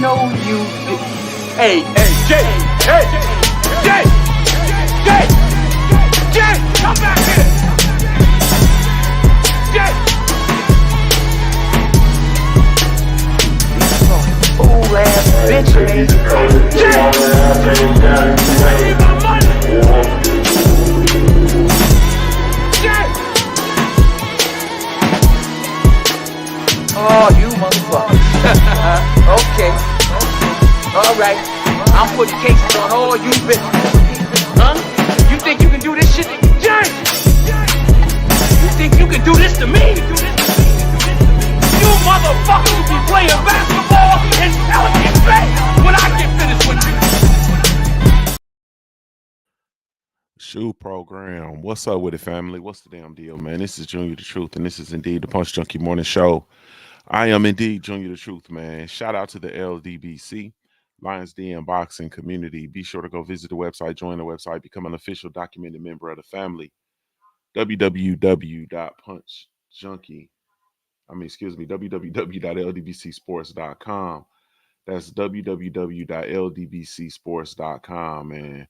know you did. Hey, Jay, come back here. Jay. Fool ass bitch, man. Jay. I need my money. Jay. Oh, you motherfucker. Okay. Alright. I'm putting cases on all you bitches. Huh? You think you can do this shit? Jay! You think you can do this to me? You motherfuckers will be playing basketball in Pelican Bay when I get finished with you. Shoe program. What's up with it, family? What's the damn deal, man? This is Junior the Truth, and this is indeed the Punch Junkie Morning Show. I am indeed Junior the Truth, man. Shout out to the LDBC, Lions Den Boxing community. Be sure to go visit the website, join the website, become an official documented member of the family. www.ldbcsports.com. That's www.ldbcsports.com, man.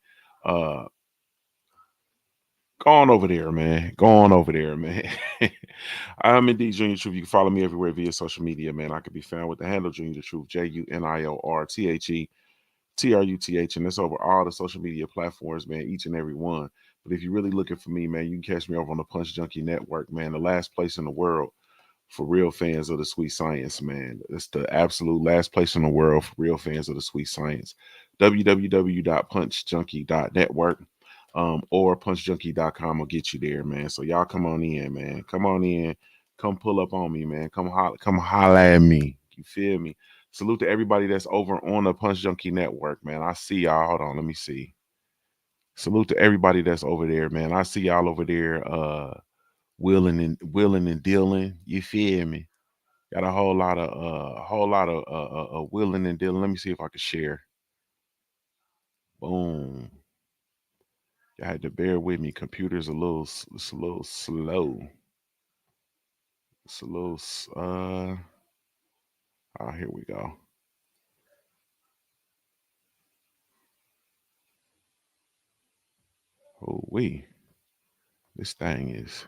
Go on over there, man. Go on over there, man. I'm indeed Junior Truth. You can follow me everywhere via social media, man. I can be found with the handle Junior Truth, JUNIORTHETRUTH, and that's over all the social media platforms, man, each and every one. But if you're really looking for me, man, you can catch me over on the Punch Junkie Network, man, the last place in the world for real fans of the sweet science, man. It's the absolute last place in the world for real fans of the sweet science. www.punchjunkie.network. Or punchjunkie.com will get you there, man. So y'all come on in, man. Come on in. Come pull up on me, man. Come holla at me. You feel me? Salute to everybody that's over on the Punch Junkie Network, man. I see y'all. Hold on, let me see. Salute to everybody that's over there, man. I see y'all over there, willing and dealing. You feel me? Got a whole lot of willing and dealing. Let me see if I can share. Boom. I had to bear with me. Computer's it's a little slow. It's a little oh, here we go. Oh this thing is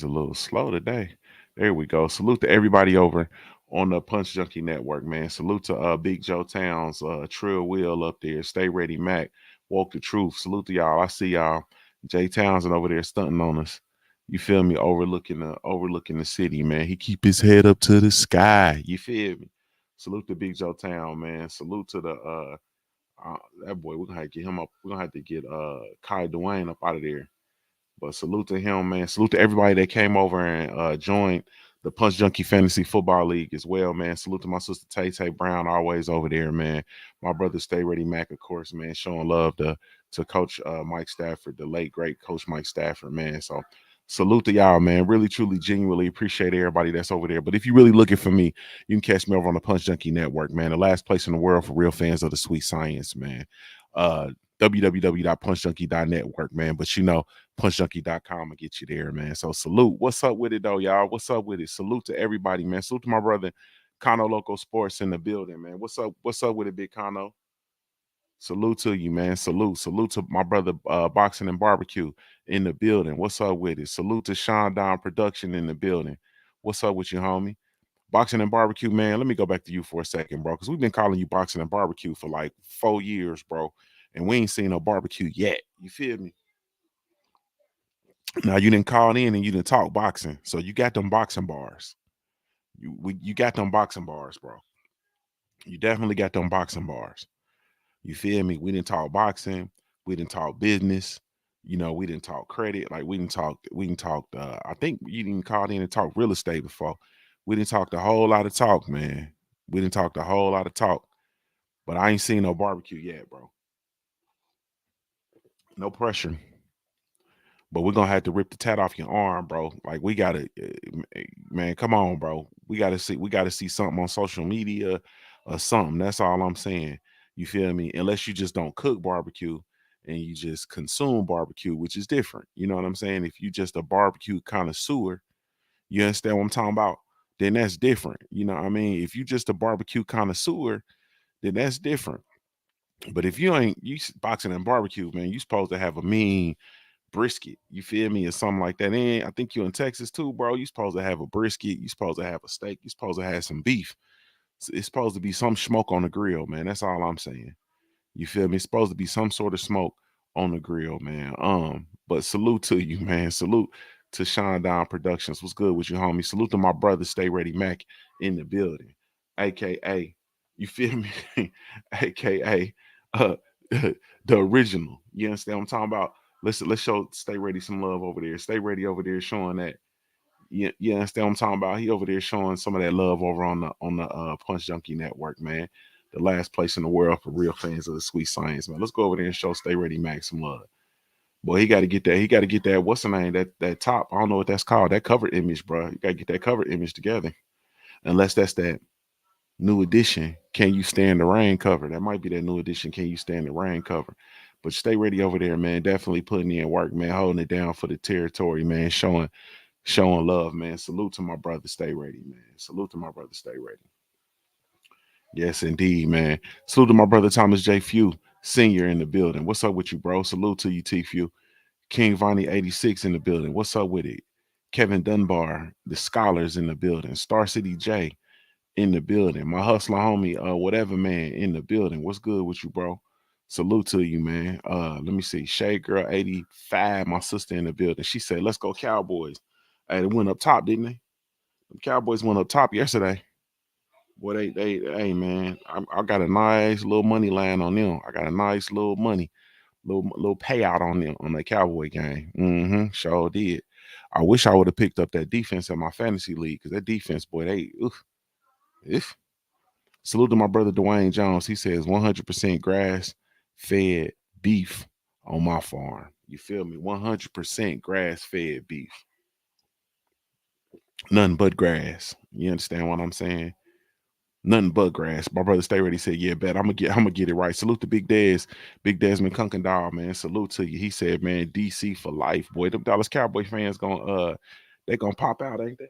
a little slow today. There we go. Salute to everybody over on the Punch Junkie Network, man. Salute to Big Joe Towns, Trill Wheel up there, Stay Ready Mac, Walk the Truth. Salute to y'all. I see y'all. Jay Townsend over there stunting on us. You feel me? Overlooking the city, man. He keep his head up to the sky. You feel me? Salute to Big Joe Town, man. Salute to the that boy. We're gonna have to get him up. We're gonna have to get Kai Dwayne up out of there. But salute to him, man. Salute to everybody that came over and joined the Punch Junkie Fantasy Football League as well, man. Salute to my sister Tay Brown, always over there, man. My brother Stay Ready Mac, of course, man, showing love to Coach Mike Stafford, the late great Coach Mike Stafford, man. So salute to y'all, man. Really, truly, genuinely appreciate everybody that's over there. But if you're really looking for me, you can catch me over on the Punch Junkie Network, man. The last place in the world for real fans of the sweet science, man. www.punchjunkie.network, man. But you know, punchjunkie.com will get you there, man. So salute. What's up with it though, y'all? What's up with it? Salute to everybody, man. Salute to my brother Kano Local Sports in the building, man. What's up with it, Big Kano? Salute to you, man. Salute to my brother Boxing and Barbecue in the building. What's up with it? Salute to Sean Down Production in the building. What's up with you, homie? Boxing and Barbecue, man. Let me go back to you for a second, bro, because we've been calling you Boxing and Barbecue for like 4 years, bro, and we ain't seen no barbecue yet. You feel me? Now you didn't call in and you didn't talk boxing, so you got them boxing bars. You got them boxing bars, bro. You definitely got them boxing bars. You feel me? We didn't talk boxing. We didn't talk business. You know, we didn't talk credit. Like we didn't talk. We didn't talk. I think you didn't call in and talk real estate before. We didn't talk a whole lot of talk, man. We didn't talk a whole lot of talk. But I ain't seen no barbecue yet, bro. No pressure. But we're gonna have to rip the tat off your arm, bro. Like we gotta, man. Come on, bro. We gotta see something on social media or something. That's all I'm saying. You feel me? Unless you just don't cook barbecue and you just consume barbecue, which is different. You know what I'm saying? If you just a barbecue connoisseur, you understand what I'm talking about? then that's different. You know what I mean? If you just a barbecue connoisseur, then that's different. But if you ain't boxing and barbecue, man, you supposed to have a mean brisket. You feel me? Or something like that. And I think you in Texas too, bro. You supposed to have a brisket. You supposed to have a steak. You supposed to have some beef. It's supposed to be some smoke on the grill, man. That's all I'm saying. You feel me? It's supposed to be some sort of smoke on the grill, man. But salute to you, man. Salute to Shine Down Productions. What's good with you, homie? Salute to my brother, Stay Ready Mac in the building, aka, you feel me? aka, uh, the original. You understand what I'm talking about? Let's show Stay Ready some love over there. Stay Ready over there showing that. You understand what I'm talking about? He over there showing some of that love over on the Punch Junkie Network, man. The last place in the world for real fans of the sweet science, man. Let's go over there and show Stay Ready Max some love. Boy, he got to get that. He got to get that. What's the name? That top. I don't know what that's called. That cover image, bro. You got to get that cover image together. Unless that's that new edition. Can you stand the rain cover? That might be that new edition. Can you stand the rain cover? But Stay Ready over there, man. Definitely putting in work, man. Holding it down for the territory, man. Showing love, man. Salute to my brother. Stay ready, man. Salute to my brother. Stay ready. Yes, indeed, man. Salute to my brother Thomas J. Few, senior in the building. What's up with you, bro? Salute to you, T. Few. King Vonnie 86 in the building. What's up with it? Kevin Dunbar, the scholars in the building. Star City J in the building. My hustler homie, whatever man in the building. What's good with you, bro? Salute to you, man. Let me see. Shay Girl 85, my sister in the building. She said, let's go Cowboys. Hey, they went up top, didn't they? The Cowboys went up top yesterday. Boy, hey man, I got a nice little money line on them. I got a nice little money, little payout on them on the Cowboy game. Sure did. I wish I would have picked up that defense in my fantasy league because that defense, boy, they if salute to my brother Dwayne Jones. He says 100% grass fed beef on my farm. You feel me? 100% grass fed beef. Nothing but grass. You understand what I'm saying? Nothing but grass. My brother Stay Ready said, "Yeah, bet I'm gonna get it right." Salute to Big Desmond Kunkendall, man. Salute to you. He said, "Man, DC for life, boy. Them Dallas Cowboy fans they gonna pop out, ain't they?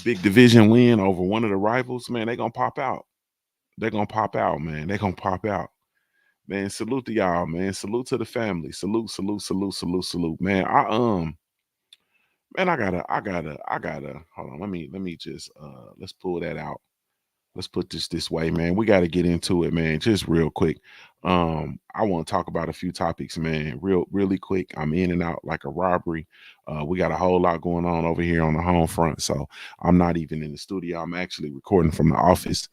Big division win over one of the rivals, man. They gonna pop out. They gonna pop out, man. They gonna pop out, man. Salute to y'all, man. Salute to the family. Salute. Man, I gotta. Hold on. Let me just let's pull that out. Let's put this way, man. We got to get into it, man. Just real quick. I want to talk about a few topics, man. Really quick. I'm in and out like a robbery. We got a whole lot going on over here on the home front, so I'm not even in the studio. I'm actually recording from the office.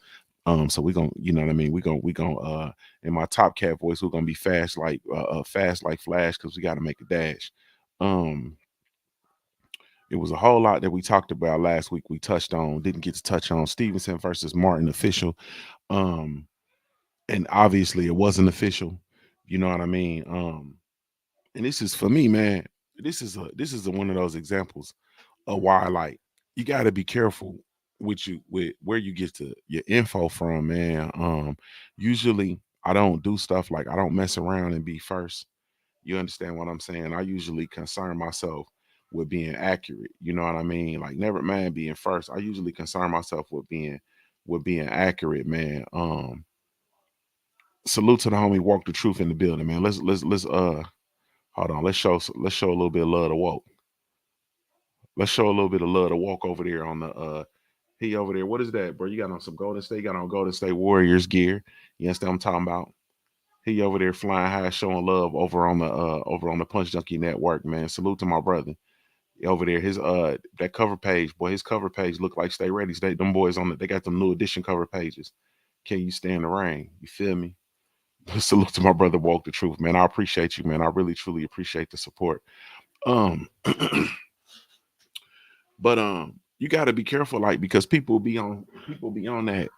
So we gonna, you know what I mean. We gonna in my Top Cat voice, we're gonna be fast like Flash because we got to make a dash. Um, it was a whole lot that we talked about last week. We touched on, didn't get to touch on Stevenson versus Martin official. Um, and obviously it wasn't official. You know what I mean? And this is for me, man. This is one of those examples of why like you got to be careful with where you get to your info from, man. Usually I don't do stuff like I don't mess around and be first. You understand what I'm saying? I usually concern myself with being accurate. You know what I mean? Like never mind being first. I usually concern myself with being accurate, man. Salute to the homie Walk the Truth in the building, man. Let's hold on. Let's show a little bit of love to Walk. Let's show a little bit of love to Walk over there on the he over there. What is that, bro? You got on some Golden State, got on Golden State Warriors gear. You understand what I'm talking about? He over there flying high, showing love over on the Punch Junkie Network, man. Salute to my brother. Over there, his that cover page, boy, his cover page look like Stay Ready. Them boys on it, they got them new edition cover pages. Can you stand the rain? You feel me? Salute to my brother Walk the Truth, man. I appreciate you, man. I really truly appreciate the support. Um but you gotta be careful, like because people be on that.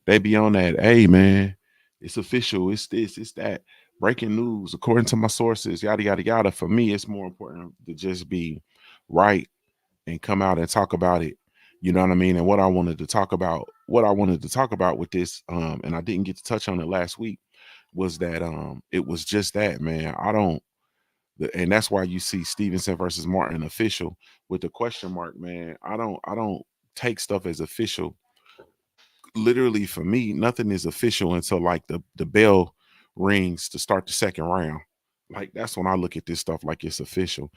They be on that, hey man, it's official, it's this, it's that. Breaking news, according to my sources, yada yada yada. For me, it's more important to just be right and come out and talk about it. You know what I mean? And what I wanted to talk about with this, and I didn't get to touch on it last week, was that it was just that, man. And that's why you see Stevenson versus Martin official with the question mark, man. I don't take stuff as official. Literally for me, nothing is official until like the bell rings to start the second round. Like that's when I look at this stuff like it's official.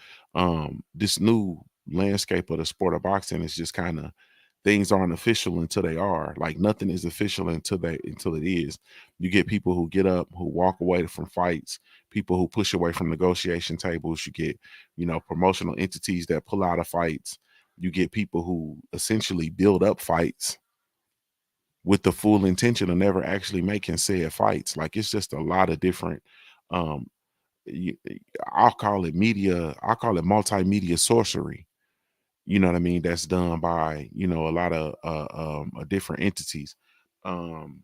This new landscape of the sport of boxing is just kind of, things aren't official until they are. Like nothing is official until it is. You get people who get up, who walk away from fights, people who push away from negotiation tables. You get, promotional entities that pull out of fights. You get people who essentially build up fights with the full intention of never actually making said fights. Like it's just a lot of different, um you, I'll call it media, I'll call it multimedia sorcery. You know what I mean? That's done by, a lot of different entities. Um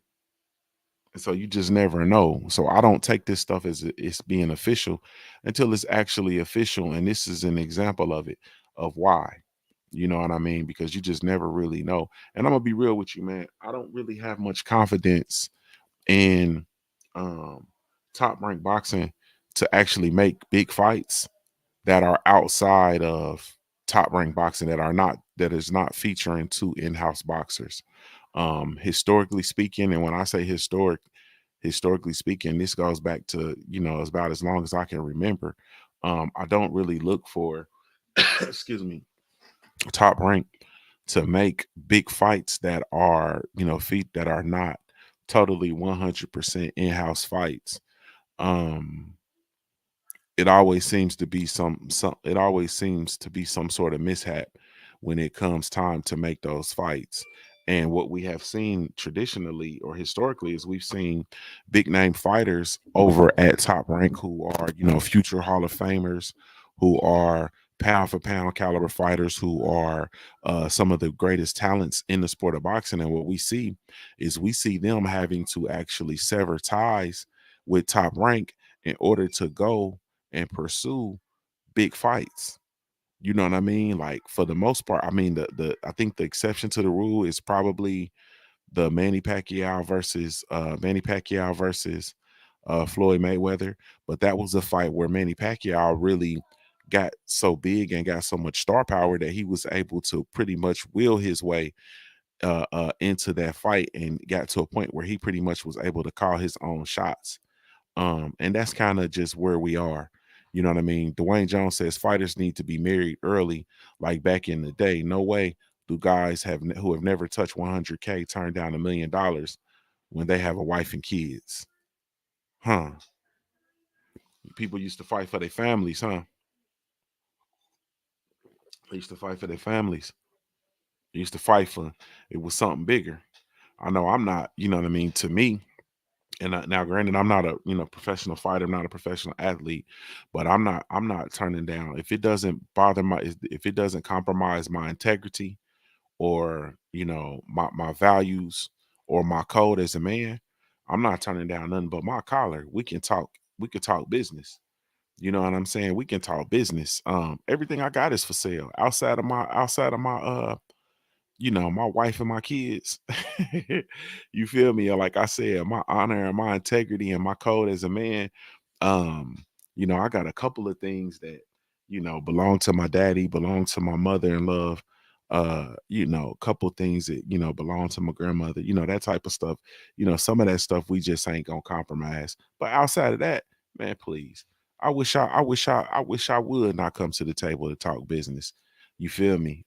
and so you just never know. So I don't take this stuff as it's being official until it's actually official. And this is an example of it, of why. You know what I mean? Because you just never really know. And I'm gonna be real with you, man. I don't really have much confidence in um, top rank boxing to actually make big fights that are outside of top rank boxing, that is not featuring two in-house boxers. Historically speaking, and when I say historically speaking, this goes back to, it's about as long as I can remember. I don't really look for excuse me, top rank to make big fights that are, feet that are not totally 100% in-house fights. um it always seems to be some it always seems to be some sort of mishap when it comes time to make those fights. And what we have seen traditionally or historically is we've seen big name fighters over at top rank who are, future Hall of Famers, who are pound for pound caliber fighters, who are some of the greatest talents in the sport of boxing. And what we see is we see them having to actually sever ties with top rank in order to go and pursue big fights. You know what I mean? Like for the most part, I mean the I think the exception to the rule is probably the Manny Pacquiao versus Floyd Mayweather. But that was a fight where Manny Pacquiao really got so big and got so much star power that he was able to pretty much will his way into that fight, and got to a point where he pretty much was able to call his own shots. And that's kind of just where we are. You know what I mean? Dwayne Jones says fighters need to be married early, like back in the day. No way do guys who have never touched 100K turn down $1 million when they have a wife and kids. Huh? People used to fight for their families, huh? They used to fight for their families. They used to fight for, it was something bigger. I know I'm not, you know what I mean? To me, and now granted, I'm not a, professional fighter, I'm not a professional athlete, but I'm not turning down if it doesn't bother my, if it doesn't compromise my integrity, or my values, or my code as a man. I'm not turning down nothing but my collar. We can talk business. You know what I'm saying? We can talk business. Everything I got is for sale outside of my my wife and my kids. You feel me? Or like I said, my honor and my integrity and my code as a man. Um, I got a couple of things that, belong to my daddy, belong to my mother in love. A couple things that, belong to my grandmother, that type of stuff. Some of that stuff we just ain't gonna compromise. But outside of that, man, please. I wish I would not come to the table to talk business. You feel me?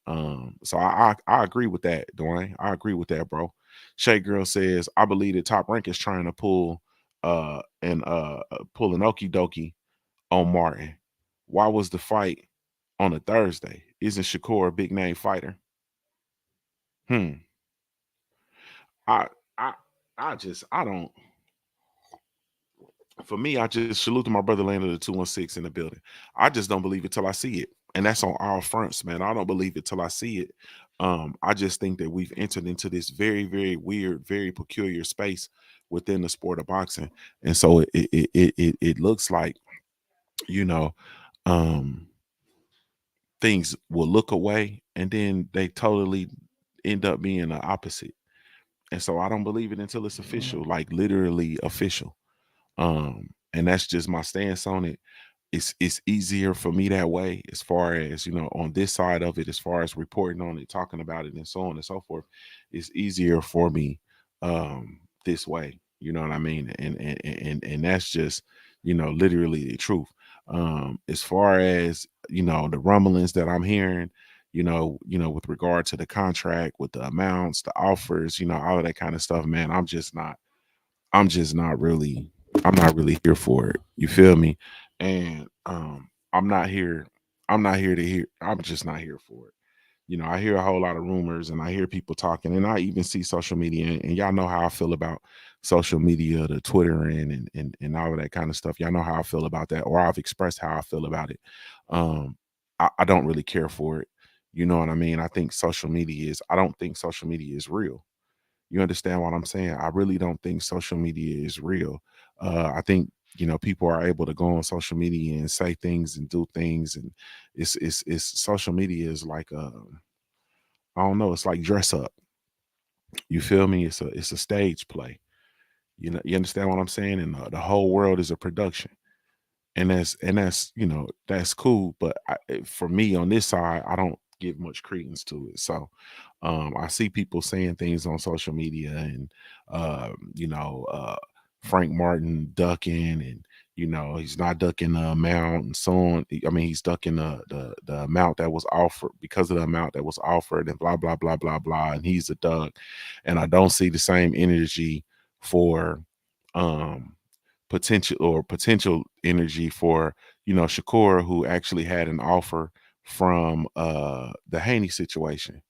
So I agree with that, Dwayne. I agree with that, bro. Shay Girl says, I believe that Top Rank is trying to pull an okie dokie on Martin. Why was the fight on a Thursday? Isn't Shakur a big name fighter? Hmm. I I I don't, for me, I just salute to my brother Land of the 216 in the building. I just don't believe it till I see it. And that's on all fronts, man. I don't believe it till I see it. I just think that we've entered into this very, very weird, very peculiar space within the sport of boxing. And so it looks like, you know, um, things will look away and then they totally end up being the opposite. And so I don't believe it until it's official, like literally official. And that's just my stance on it. it's easier for me that way, as far as, on this side of it, as far as reporting on it, talking about it, and so on and so forth. It's easier for me this way. You know what I mean? And that's just, literally the truth. As far as, the rumblings that I'm hearing, with regard to the contract, with the amounts, the offers, all of that kind of stuff, man, I'm just not really I'm not really here for it. You feel me? And I'm not here I'm not here to hear I'm just not here for it. I hear a whole lot of rumors, and I hear people talking, and I even see social media, and y'all know how I feel about social media, the Twitter and all of that kind of stuff. Y'all know how I feel about that, or I've expressed how I feel about it. Um I don't really care for it. You know what I mean? I don't think social media is real. You understand what I'm saying? I really don't think social media is real. I think, people are able to go on social media and say things and do things, and it's social media is like I don't know, it's like dress up. You feel me? It's a stage play. You understand what I'm saying? And the whole world is a production. And that's that's cool, but for me on this side, I don't give much credence to it. So I see people saying things on social media, and you know Frank Martin ducking, and he's not ducking the amount, and so on. I mean, he's ducking the amount that was offered, because of the amount that was offered, and blah blah blah blah blah, and he's a duck. And I don't see the same energy for um potential energy for Shakur, who actually had an offer from the Haney situation.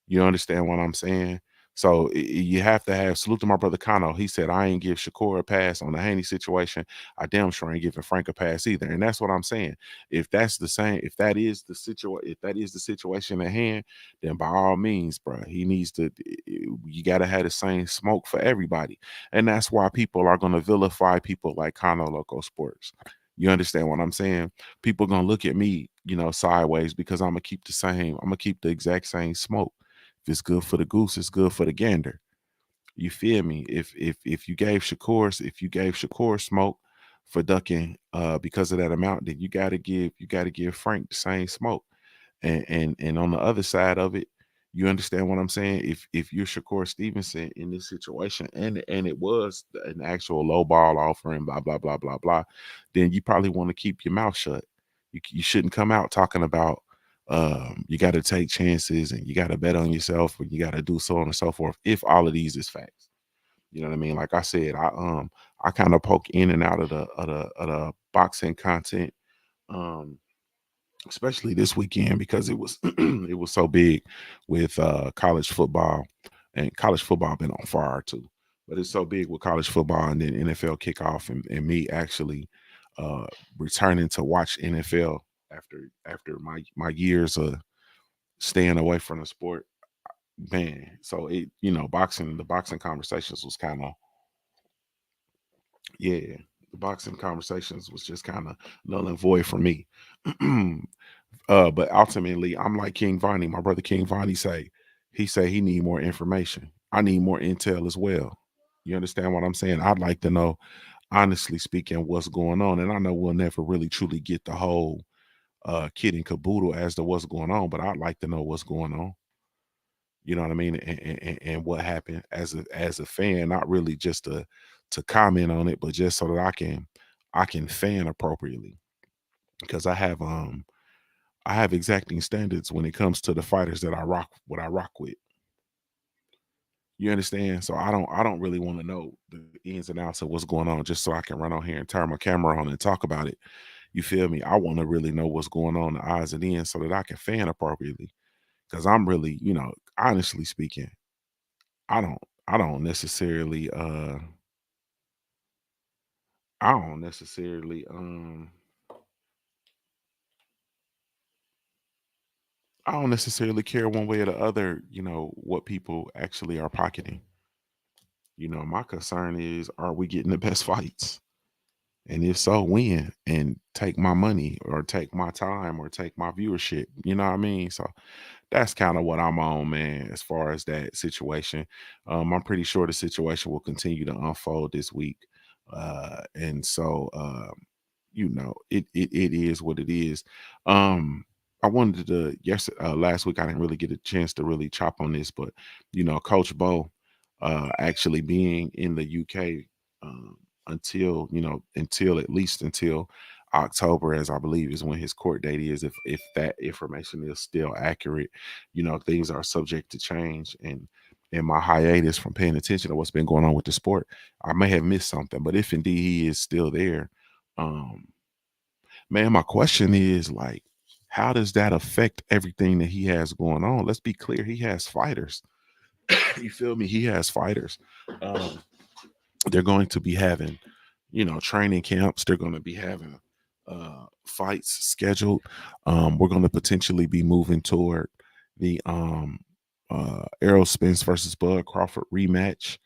You understand what I'm saying? So you have to have, salute to my brother Kano. He said, I ain't give Shakur a pass on the Haney situation. I damn sure ain't giving Frank a pass either. And that's what I'm saying. If that is the situation at hand, then by all means, bro, he needs to, you got to have the same smoke for everybody. And that's why people are going to vilify people like Kano Loco Sports. You understand what I'm saying? People gonna look at me, sideways, because I'm gonna keep the exact same smoke. If it's good for the goose, it's good for the gander. You feel me? If you gave Shakur smoke for ducking because of that amount, then you gotta give Frank the same smoke. And on the other side of it, you understand what I'm saying? If you're Shakur Stevenson in this situation, and it was an actual low ball offering, blah blah blah blah blah, then you probably want to keep your mouth shut. You shouldn't come out talking about you got to take chances, and you got to bet on yourself, and you got to do so on and so forth, if all of these is facts. You know what I mean? Like I said, I kind of poke in and out of the boxing content, um especially this weekend, because it was it was so big with college football, and college football been on fire too. But it's so big with college football, and then NFL kickoff, and me actually uh returning to watch NFL after my years of staying away from the sport, man. So the boxing conversations was kind of, yeah, the boxing conversations was just kind of null and void for me. But ultimately, I'm like King Vonnie, my brother King Vonnie say he need more information. I need more intel as well. You understand what I'm saying? I'd like to know, honestly speaking, what's going on. And I know we'll never really truly get the whole kid and caboodle as to what's going on, but I'd like to know what's going on. You know what I mean? And what happened as a fan, not really just to comment on it, but just so that I can fan appropriately, because I have exacting standards when it comes to the fighters that I rock with. You understand? So I don't really want to know the ins and outs of what's going on just so I can run on here and turn my camera on and talk about it. You feel me? I want to really know what's going on, the odds and ends, so that I can fan appropriately. Because I'm really, honestly speaking, I don't I don't necessarily I don't necessarily I don't necessarily care one way or the other, what people actually are pocketing. My concern is, are we getting the best fights? And if so, when? And take my money, or take my time, or take my viewership. You know what I mean? So that's kind of what I'm on, man, as far as that situation. I'm pretty sure the situation will continue to unfold this week. And so it is what it is. Um, I wanted to last week I didn't really get a chance to really chop on this, but Coach Bo, actually being in the UK, um, until at least until October, as I believe is when his court date is. If that information is still accurate, things are subject to change, and in my hiatus from paying attention to what's been going on with the sport, I may have missed something. But if indeed he is still there, um, man, my question is like, how does that affect everything that he has going on? Let's be clear, he has fighters. You feel me? He has fighters. Um, they're going to be having, training camps. They're going to be having fights scheduled. We're going to potentially be moving toward the Errol Spence versus Bud Crawford rematch.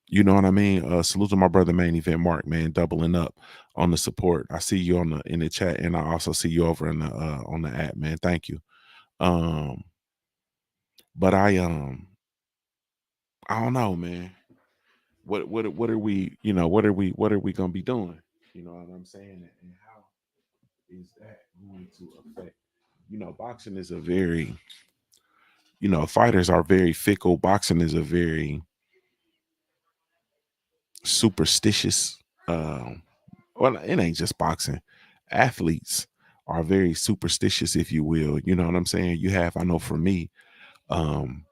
You know what I mean? Salute to my brother Main Event Mark, man, doubling up on the support. I see you in the chat, and I also see you over in the on the app, man. Thank you. Um, but I don't know, man. What are we, what are we gonna be doing? You know what I'm saying? And how is that going to affect? Boxing is a very, fighters are very fickle. Boxing is a very superstitious. Well, it ain't just boxing. Athletes are very superstitious, if you will. You know what I'm saying? I know for me, um,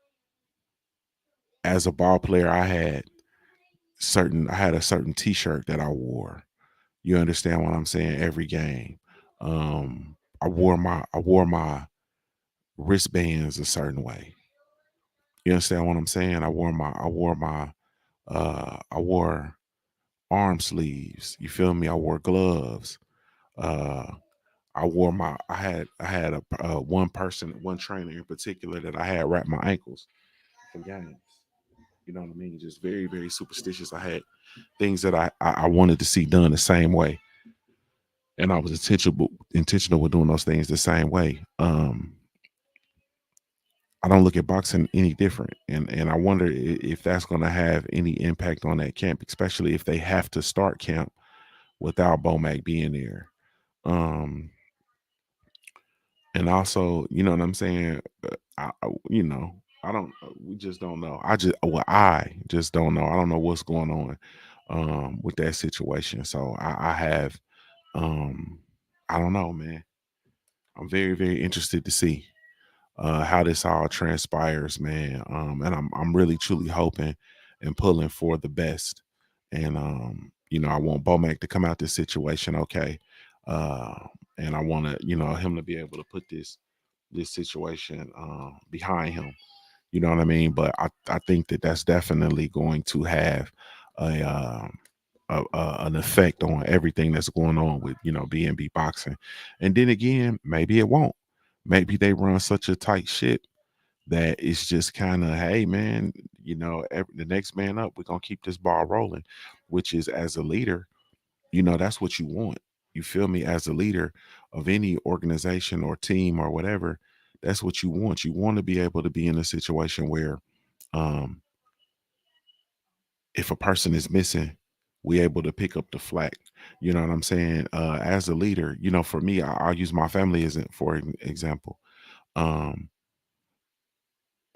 as a ball player, I had a certain T-shirt that I wore. You understand what I'm saying? Every game, I wore my wristbands a certain way. You understand what I'm saying? I wore arm sleeves. You feel me? I wore gloves. Uh, I had one trainer in particular that I had wrap my ankles for games. You know what I mean? Just very, very superstitious. I had things that I wanted to see done the same way, and I was intentional with doing those things the same way. I don't look at boxing any different, and I wonder if that's going to have any impact on that camp, especially if they have to start camp without Bomac being there. Um, and also, you know what I'm saying? I don't. We just don't know. I just don't know. I don't know what's going on with that situation. So I have, um, I don't know, man. I'm very, very interested to see how this all transpires, man. And I'm really truly hoping and pulling for the best. And I want Bomac to come out this situation okay. Uh, and I want him to be able to put this situation behind him. You know what I mean? But I think that that's definitely going to have a, an effect on everything that's going on with BNB boxing. And then again, maybe it won't. Maybe they run such a tight ship that it's just kind of, hey man, the next man up, we're gonna keep this ball rolling, which is, as a leader, that's what you want. You feel me? As a leader of any organization or team or whatever, that's what you want. You want to be able to be in a situation where, um, if a person is missing, we able to pick up the slack. You know what I'm saying? As a leader, for me, I'll use my family as for an example. Um,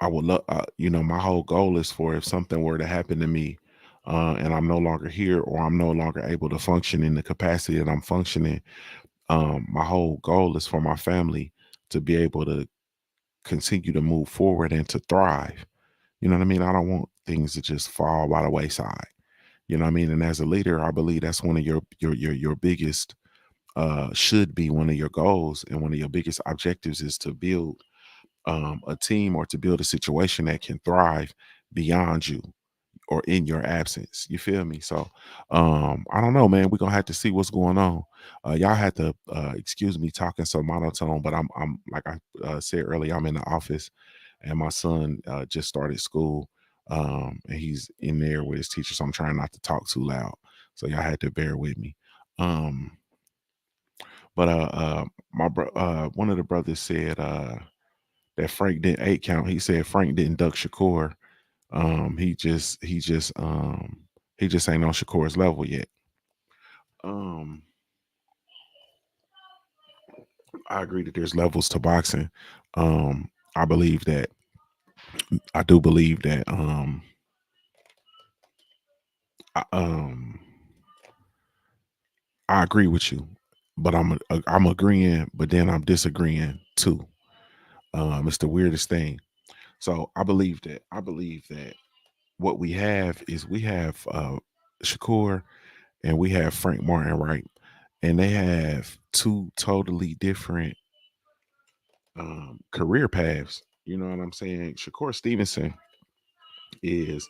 I would love, my whole goal is for, if something were to happen to me, and I'm no longer here, or I'm no longer able to function in the capacity that I'm functioning, my whole goal is for my family to be able to continue to move forward and to thrive. You know what I mean? I don't want things to just fall by the wayside. You know what I mean? And as a leader, I believe that's one of your biggest, should be one of your goals, and one of your biggest objectives is to build a team, or to build a situation that can thrive beyond you or in your absence. You feel me? So I don't know, man. We're gonna have to see what's going on. Y'all had to excuse me talking so monotone, but I'm like I said earlier, I'm in the office, and my son just started school. And he's in there with his teacher, so I'm trying not to talk too loud. So y'all had to bear with me. Um, but one of the brothers said that Frank didn't 8 count. He said Frank didn't duck Shakur. He just ain't on Shakur's level yet. Um, I agree that there's levels to boxing. I believe that I do believe that I, um I agree with you, but I'm agreeing, but then I'm disagreeing too. It's the weirdest thing. So I believe that what we have is we have Shakur and we have Frank Martin, right? And they have two totally different career paths. You know what I'm saying? Shakur Stevenson is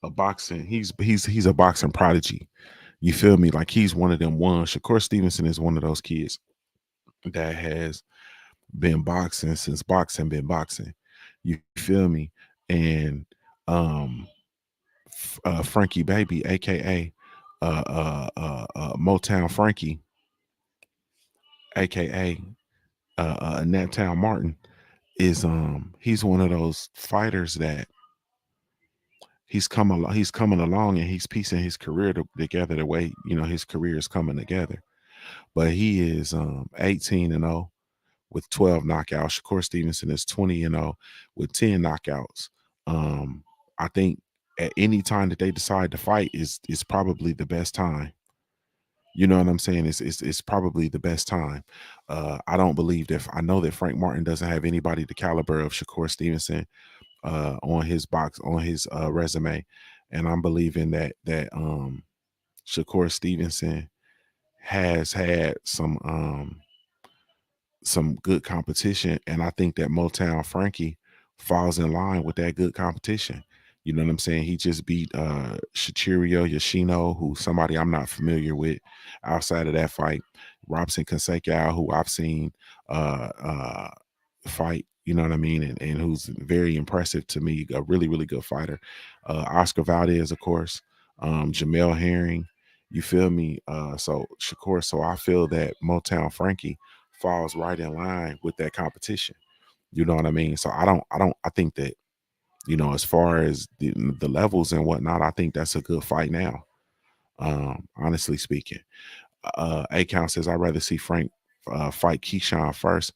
a boxing. He's a boxing prodigy. You feel me? Like he's one of them ones. Shakur Stevenson is one of those kids that has been boxing since boxing been boxing. You feel me? And um Frankie Baby, aka Motown Frankie, aka Naptown Martin, is he's one of those fighters that he's coming along and he's piecing his career together the way his career is coming together. But he is 18 and 0 with 12 knockouts. Shakur Stevenson is 20 and 0 with 10 knockouts. I think at any time that they decide to fight is probably the best time. You know what I'm saying? It's probably the best time. I don't believe that. I know that Frank Martin doesn't have anybody the caliber of Shakur Stevenson on his resume, and I'm believing that Shakur Stevenson has had some good competition, and I think that Motown Frankie falls in line with that good competition. You know what I'm saying? He just beat Shichiro Yoshino, who somebody I'm not familiar with outside of that fight. Robson Conseco, who I've seen uh, uh, fight. You know what I mean, and who's very impressive to me. A really really good fighter. Oscar Valdez, of course. Jamel Herring. You feel me? So Shakur. So I feel that Motown Frankie falls right in line with that competition. You know what I mean? So I think that, as far as the levels and whatnot, I think that's a good fight now. Honestly speaking. A Count says I'd rather see Frank fight Keyshawn first.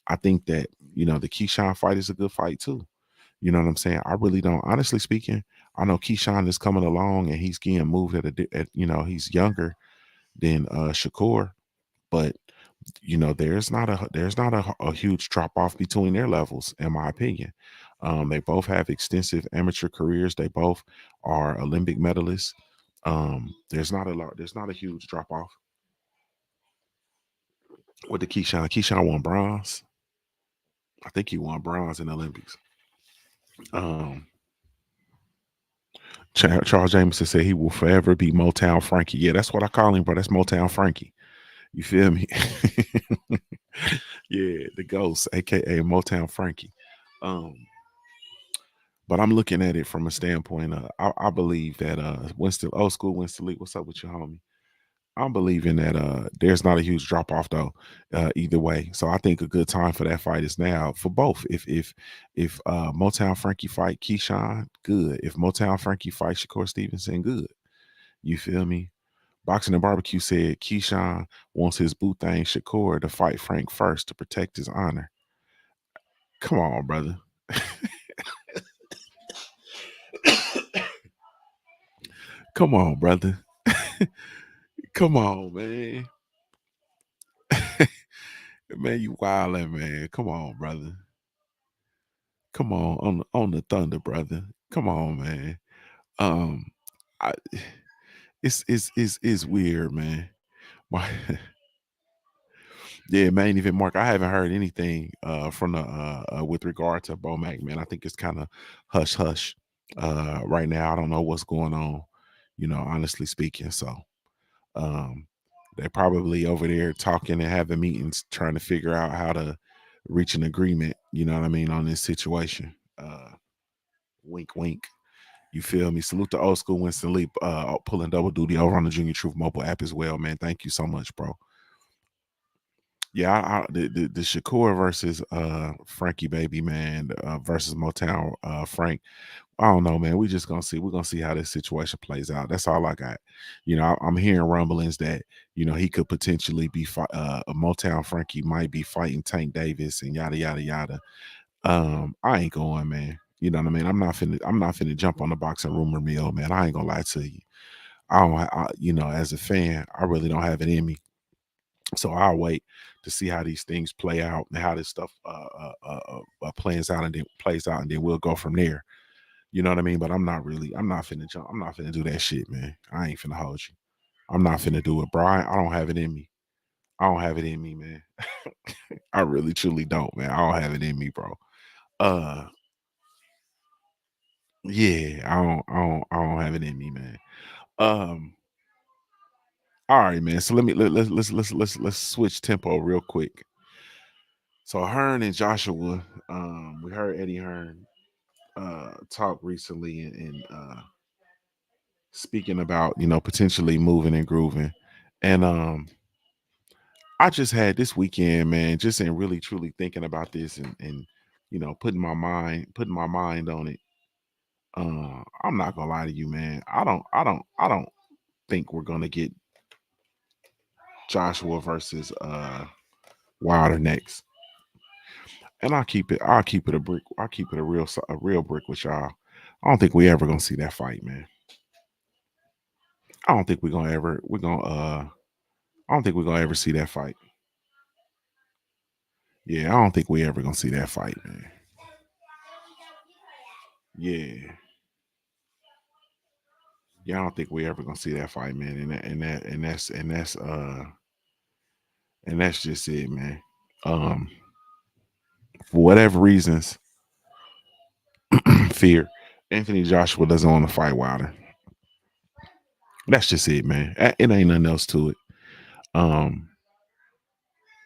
I think that, the Keyshawn fight is a good fight too. You know what I'm saying? I really don't. Honestly speaking, I know Keyshawn is coming along and he's getting moved he's younger than Shakur, but there's not a huge drop off between their levels, in my opinion. They both have extensive amateur careers. They both are Olympic medalists. There's not a huge drop off with the Keyshawn. Keyshawn won bronze. I think he won bronze in the Olympics. Um, Charles Jameson said he will forever be Motown Frankie. Yeah, that's what I call him, bro. That's Motown Frankie. You feel me? Yeah, the ghost, aka Motown Frankie. Um, but I'm looking at it from a standpoint. I believe that Winston, old school Winston Lee. What's up with you, homie? I'm believing that there's not a huge drop off though, either way. So I think a good time for that fight is now for both. If Motown Frankie fight Keyshawn, good. If Motown Frankie fight Shakur Stevenson, good. You feel me? Boxing and Barbecue said Keyshawn wants his boo thing Shakur to fight Frank first to protect his honor. Come on, brother. Come on, brother. Come on, man. Man, you wildin', man. Come on, brother. Come on the thunder, brother. Come on, man. Um, I, it's weird, man. My, yeah, main event Mark. I haven't heard anything from the with regard to Bomac, man. I think it's kind of hush hush right now. I don't know what's going on, honestly speaking. So um they're probably over there talking and having meetings trying to figure out how to reach an agreement, you know what I mean, on this situation. Wink wink. You feel me? Salute to old school Winston Lee, pulling double duty over on the Junior Truth mobile app as well, man. Thank you so much, bro. Yeah, the Shakur versus Frankie Baby man versus Motown Frank. I don't know, man. We just gonna see. We're gonna see how this situation plays out. That's all I got. I'm hearing rumblings that he could potentially be Motown Frankie might be fighting Tank Davis and yada yada yada. I ain't going, man. You know what I mean? I'm not finna jump on the boxing rumor mill, man. I ain't gonna lie to you. I don't. As a fan, I really don't have it in me. So I'll wait to see how these things play out and how this stuff plays out, and then we'll go from there. You know what I mean? But I'm not finna jump. I'm not finna do that shit, man. I ain't finna hold you. I'm not finna do it, bro. I don't have it in me. I don't have it in me, man. I really truly don't, man. I don't have it in me, bro. Uh, yeah, I don't have it in me, man. Um, all right, man. So let's switch tempo real quick. So Hearn and Joshua, we heard Eddie Hearn talk recently and speaking about potentially moving and grooving, and I just had this weekend, man, just in really truly thinking about this and putting my mind on it. I'm not gonna lie to you, man. I don't think we're gonna get Joshua versus Wilder next. And I'll keep it a brick. I'll keep it a real brick with y'all. I don't think we ever gonna see that fight, man. I don't think I don't think we're gonna ever see that fight. Yeah, I don't think we ever gonna see that fight, man. Yeah. Yeah, I don't think we ever gonna see that fight, man. And that's just it, man. Um, for whatever reasons, fear. Anthony Joshua doesn't want to fight Wilder. That's just it, man. It ain't nothing else to it. Um,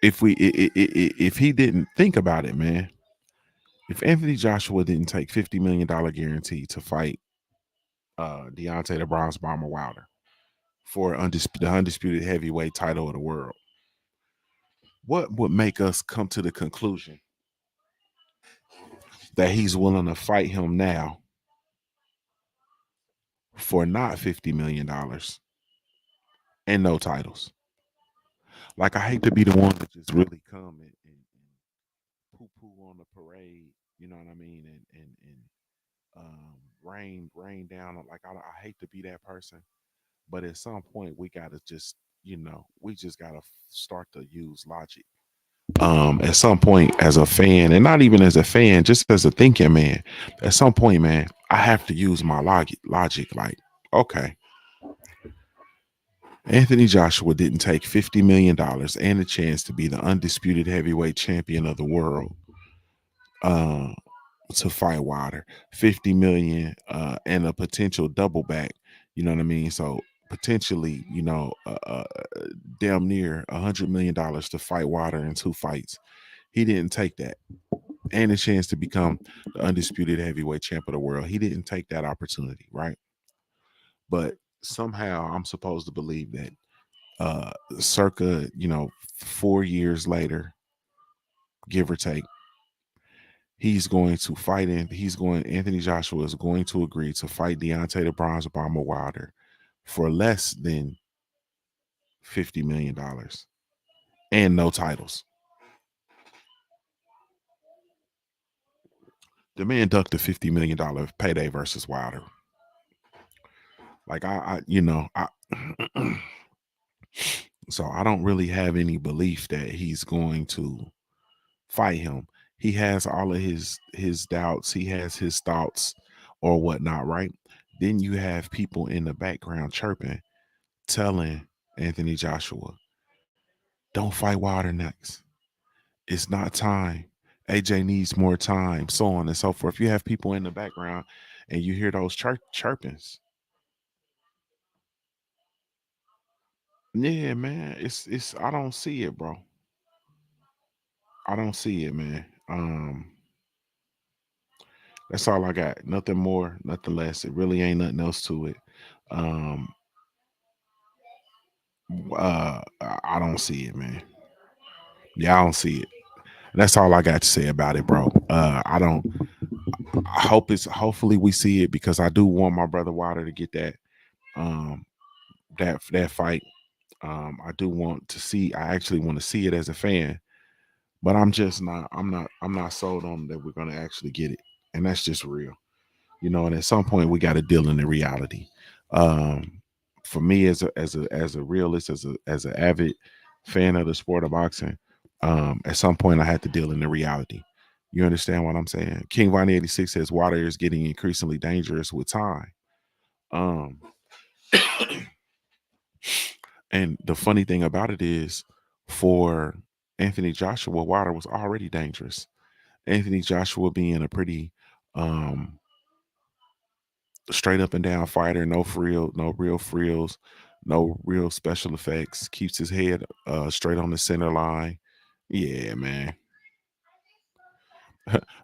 if he didn't think about it, man, if Anthony Joshua didn't take $50 million guarantee to fight Deontay the Bronze Bomber Wilder for the undisputed heavyweight title of the world, what would make us come to the conclusion that he's willing to fight him now for not $50 million and no titles? Like, I hate to be the one to just really come and poo poo on the parade, you know what I mean, and rain down on, like, I hate to be that person, but at some point we gotta just we just gotta start to use logic. At some point, as a fan, and not even as a fan, just as a thinking man, at some point, man, I have to use my logic. Like, okay, Anthony Joshua didn't take $50 million and a chance to be the undisputed heavyweight champion of the world uh, to fight Wilder. 50 million and a potential double back. You know what I mean? So potentially, damn near $100 million to fight Wilder in two fights. He didn't take that, and a chance to become the undisputed heavyweight champ of the world. He didn't take that opportunity, right? But somehow I'm supposed to believe that circa 4 years later, give or take, Anthony Joshua is going to agree to fight Deontay the Bronze Bomber Wilder for less than $50 million and no titles. The man ducked a $50 million payday versus Wilder. Like, so I don't really have any belief that he's going to fight him. He has all of his doubts, he has his thoughts or whatnot, right? Then you have people in the background chirping, telling Anthony Joshua, don't fight Wilder next. It's not time. AJ needs more time, so on and so forth. You have people in the background and you hear those chirpings. Yeah, man. It's I don't see it, bro. I don't see it, man. That's all I got. Nothing more, nothing less. It really ain't nothing else to it. Um, I don't see it, man. Yeah, I don't see it. That's all I got to say about it, bro. I don't. I hope it's. Hopefully, we see it because I do want my brother Wilder to get um that fight. I do want to see. I actually want to see it as a fan, but I'm just not. I'm not sold on that we're gonna actually get it, and that's just real. And at some point we got to deal in the reality. Um, for me, as a realist, as an avid fan of the sport of boxing, at some point I had to deal in the reality. You understand what I'm saying? King Von 86 says water is getting increasingly dangerous with time. Um, and the funny thing about it is, for Anthony Joshua, water was already dangerous. Anthony Joshua being a pretty um straight up and down fighter, no real frills, no real special effects. Keeps his head straight on the center line. Yeah, man.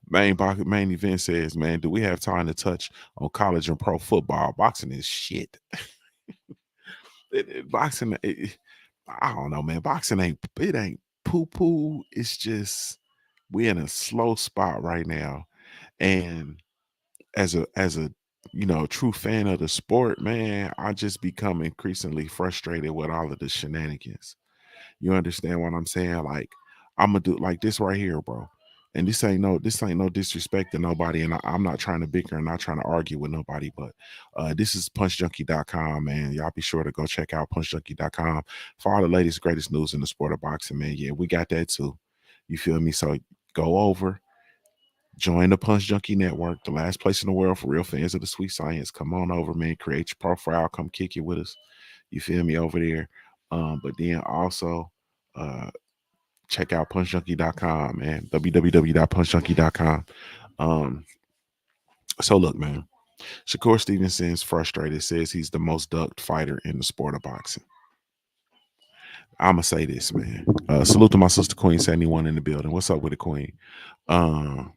Main event says, man, do we have time to touch on college and pro football? Boxing is shit. Boxing, I don't know, man. Boxing ain't poo poo. It's just we're in a slow spot right now, and as a true fan of the sport, man, I just become increasingly frustrated with all of the shenanigans. You understand what I'm saying? Like, I'm gonna do like this right here, bro. And this ain't no disrespect to nobody, and I'm not trying to bicker and not trying to argue with nobody, but this is punchjunkie.com, man. Y'all be sure to go check out punchjunkie.com for all the latest greatest news in the sport of boxing, man. Yeah, we got that too. You feel me? So go over, join the Punch Junkie Network, the last place in the world for real fans of the sweet science. Come on over, man. Create your profile. Come kick it with us. You feel me over there? But then also check out punchjunkie.com, man. www.punchjunkie.com. Um, so look, man. Shakur Stevenson's frustrated, says he's the most ducked fighter in the sport of boxing. I'ma say this, man. Salute to my sister Queen 71 in the building. What's up with the Queen? Um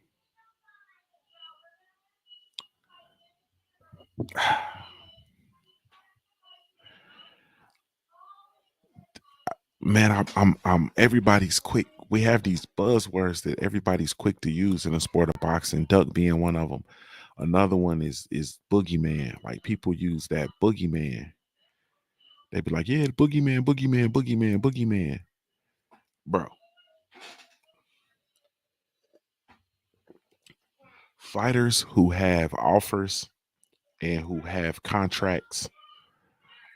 Man, I'm everybody's quick. We have these buzzwords that everybody's quick to use in the sport of boxing. Duck being one of them. Another one is boogeyman. Like, people use that boogeyman. They be like, yeah, boogeyman, boogeyman, boogeyman, boogeyman. Bro, fighters who have offers and who have contracts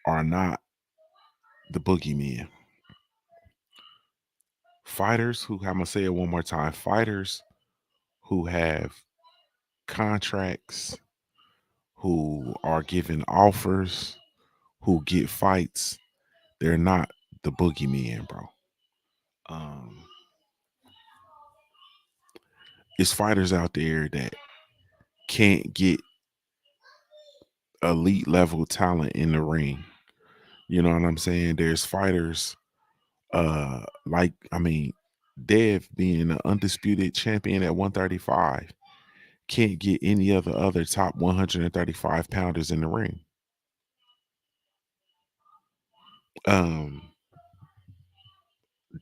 are not the boogeyman. Fighters who, I'm gonna say it one more time. Fighters who have contracts, who are given offers, who get fights, they're not the boogeyman, bro. Um, it's fighters out there that can't get elite level talent in the ring. You know what I'm saying? There's fighters, like, I mean, Dev being an undisputed champion at 135 can't get any of the other top 135 pounders in the ring. Um,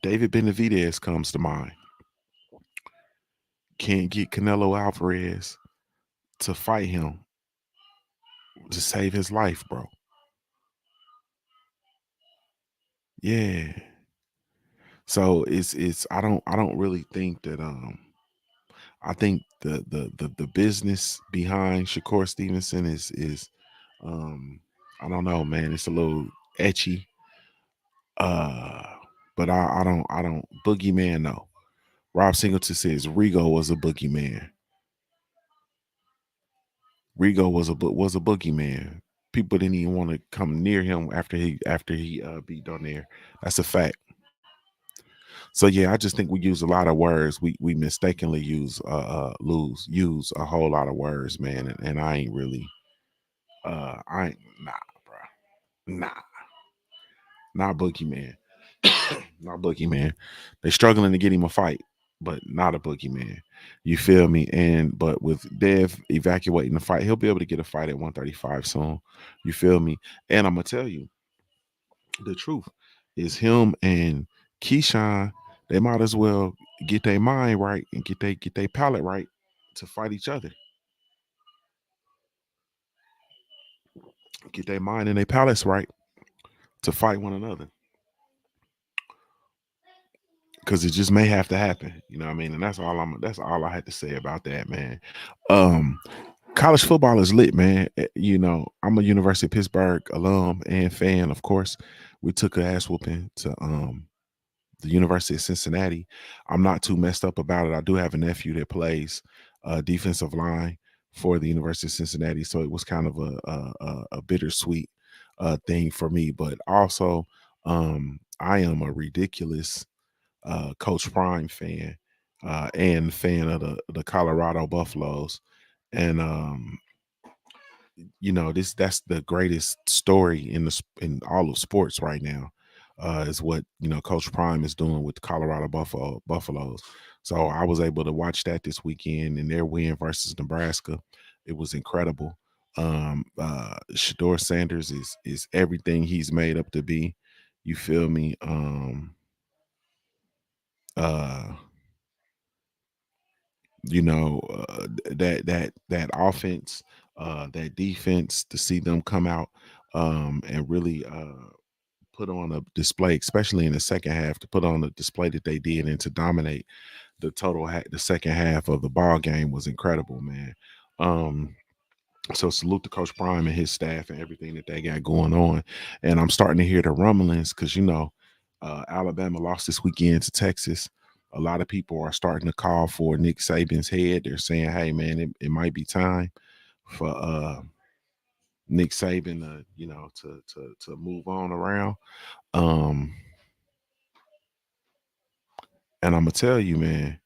David Benavidez comes to mind. Can't get Canelo Alvarez to fight him to save his life, bro. Yeah. So it's I don't really think that I think the business behind Shakur Stevenson is um I don't know, man. It's a little etchy. Uh but I don't boogeyman, no. Rob Singleton says Rigo was a boogeyman. Rigo was a boogeyman. People didn't even want to come near him after he beat Donaire. That's a fact. So yeah, I just think we use a lot of words. We mistakenly use a whole lot of words, man. And I ain't really I ain't nah, bro. Nah, not boogeyman. Not boogeyman. They struggling to get him a fight, but not a boogeyman. You feel me? And but with Dev evacuating the fight, he'll be able to get a fight at 135 soon. You feel me? And I'm gonna tell you the truth is him and Keyshawn. They might as well get their mind right and get their palate right to fight each other. Get their mind and their palates right to fight one another. Because it just may have to happen. You know what I mean? And that's all I had to say about that, man. Um, College football is lit, man. You know, I'm a University of Pittsburgh alum and fan, of course. We took a ass whooping to the University of Cincinnati. I'm not too messed up about it. I do have a nephew that plays defensive line for the University of Cincinnati, so it was kind of a bittersweet thing for me. But also, I am a ridiculous Coach Prime fan and fan of the Colorado Buffaloes, and you know that's the greatest story in all of sports right now is what Coach Prime is doing with the Colorado Buffaloes. So I was able to watch that this weekend and their win versus Nebraska. It was incredible. Shador Sanders is everything he's made up to be. You feel me? Uh that offense, that defense, to see them come out and really put on a display, especially in the second half, to put on the display that they did and to dominate the second half of the ball game was incredible, man. Um, so salute to Coach Prime and his staff and everything that they got going on. And I'm starting to hear the rumblings because Alabama lost this weekend to Texas. A lot of people are starting to call for Nick Saban's head. They're saying, "Hey, man, it might be time for Nick Saban to move on around." Um, and I'm gonna tell you, man,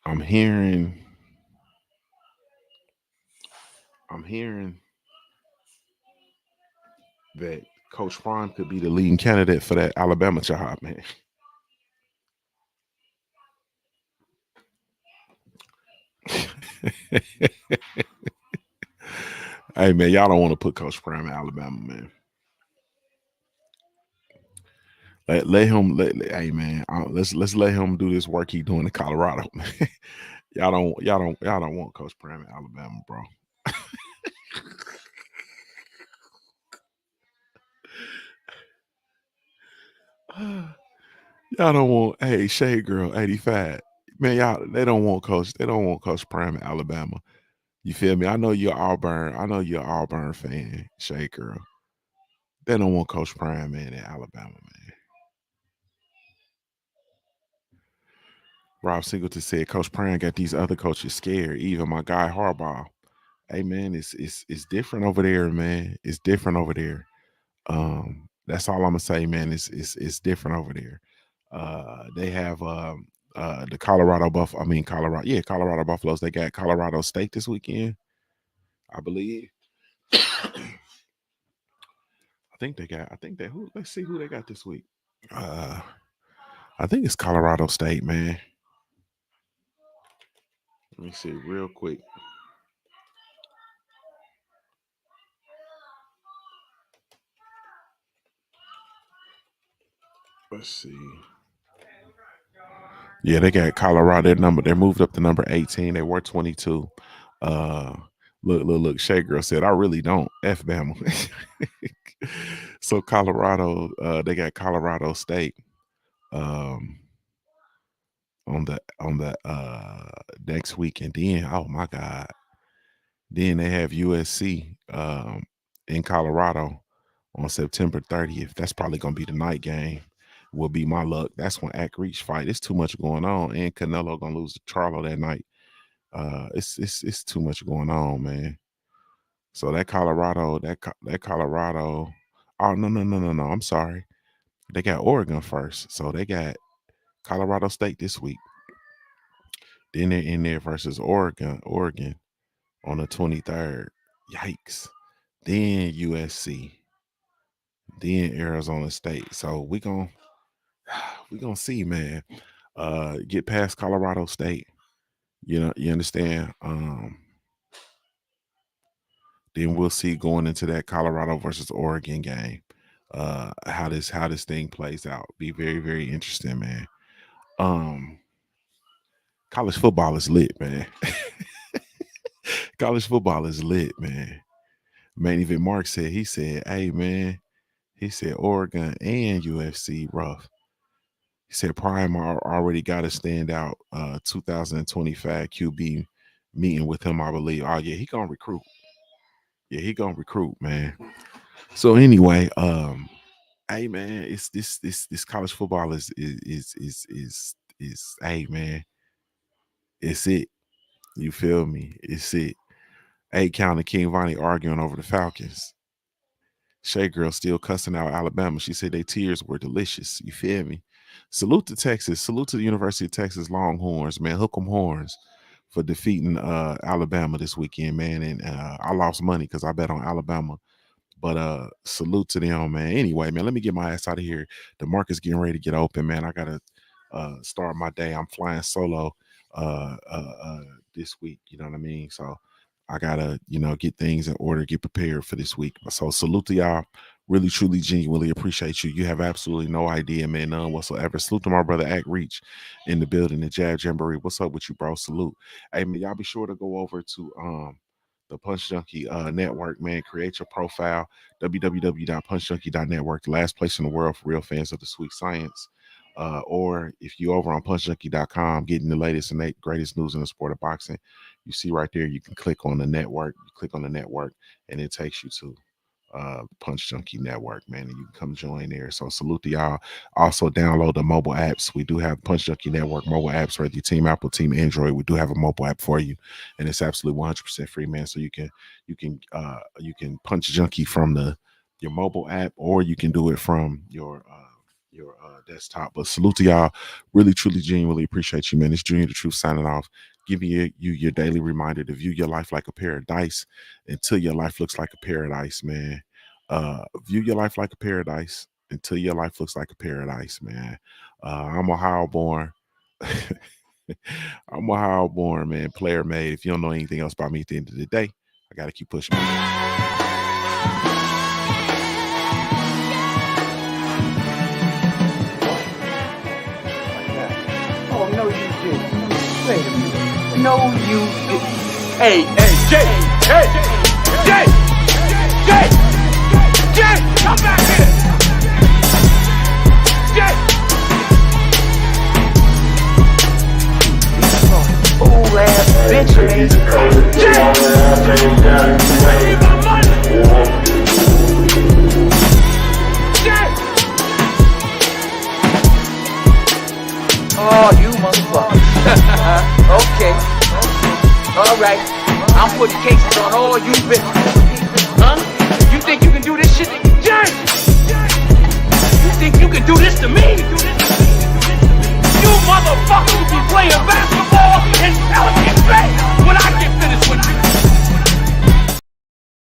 I'm hearing, I'm hearing that Coach Prime could be the leading candidate for that Alabama job, man. Hey man, y'all don't want to put Coach Prime in Alabama, man. Hey man, let's let him do this work he doing in Colorado. Man. Y'all don't want Coach Prime in Alabama, bro. Y'all don't want, hey, Shade Girl 85. Man, they don't want Coach Prime in Alabama. You feel me? I know you're Auburn. I know you're Auburn fan, Shade Girl. They don't want Coach Prime man in Alabama, man. Rob Singleton said Coach Prime got these other coaches scared, even my guy Harbaugh. Hey man, it's different over there, man. It's different over there. That's all I'm gonna say, man. It's different over there. They have the Colorado Buffaloes. They got Colorado State this weekend, I believe. I think they who let's see who they got this week. Uh I think it's Colorado State, man. Let me see real quick. Let's see. Yeah, they got Colorado. They moved up to number 18. They were 22. Uh look, Shay Girl said, I really don't. F Bama. So Colorado, they got Colorado State um on the next week. And then, oh my God. Then they have USC in Colorado on September 30th. That's probably gonna be the night game. Will be my luck. That's when Act Reach fight. It's too much going on, and Canelo gonna lose to Charlo that night. It's too much going on, man. So that Colorado. Oh no! I'm sorry. They got Oregon first, so they got Colorado State this week. Then they're in there versus Oregon on the 23rd. Yikes! Then USC, then Arizona State. So we gonna see, man. Get past Colorado State. You understand? Then we'll see going into that Colorado versus Oregon game. How this thing plays out. Be very, very interesting, man. College football is lit, man. College football is lit, man. Main event Mark said, he said, hey man, he said Oregon and UFC rough. He said Prime already got a standout 2025 QB meeting with him, I believe. Oh yeah, he gonna recruit. Yeah, he gonna recruit, man. So anyway, hey man, it's this college football is hey man, it's it. You feel me? It's it. Hey, Count and King Vonnie arguing over the Falcons. Shay Girl still cussing out Alabama. She said their tears were delicious. You feel me? Salute to Texas. Salute to the University of Texas Longhorns, man. Hook 'em horns for defeating Alabama this weekend, man. And I lost money because I bet on Alabama. But salute to them, man. Anyway, man, let me get my ass out of here. The market's getting ready to get open, man. I gotta start my day. I'm flying solo this week. You know what I mean? So I gotta, get things in order, get prepared for this week. So salute to y'all. Really, truly, genuinely appreciate you. You have absolutely no idea, man, none whatsoever. Salute to my brother Act Reach in the building, the Jab Jamboree. What's up with you, bro? Salute. Hey man, y'all be sure to go over to the Punch Junkie network, man. Create your profile, www.punchjunkie.network, the last place in the world for real fans of the sweet science. Or if you over on punchjunkie.com, getting the latest and greatest news in the sport of boxing, you see right there, you can click on the network. You click on the network, and it takes you to Punch Junkie Network, man, and you can come join there. So salute to y'all. Also download the mobile apps. We do have Punch Junkie Network mobile apps, whether you team Apple, team Android. We do have a mobile app for you, and it's absolutely 100% free, man. So you can Punch Junkie from your mobile app, or you can do it from your desktop. But salute to y'all. Really, truly, genuinely appreciate you, man. It's Junior the Truth signing off. Giving you your daily reminder to view your life like a pair of dice until your life looks like a paradise, man. View your life like a paradise until your life looks like a paradise, man. I'm Ohio born. I'm Ohio born, man. Player made. If you don't know anything else about me at the end of the day, I got to keep pushing. Oh, no, you didn't. Wait a minute. No, you didn't. Hey, Jay! Hey! Jay! Jay! Jay! Come back here! Jay! Fool ass bitch, man. Jay! Give me my money! Jay! Oh, you motherfucker. Okay. All right. I'm putting cases on all you bitches.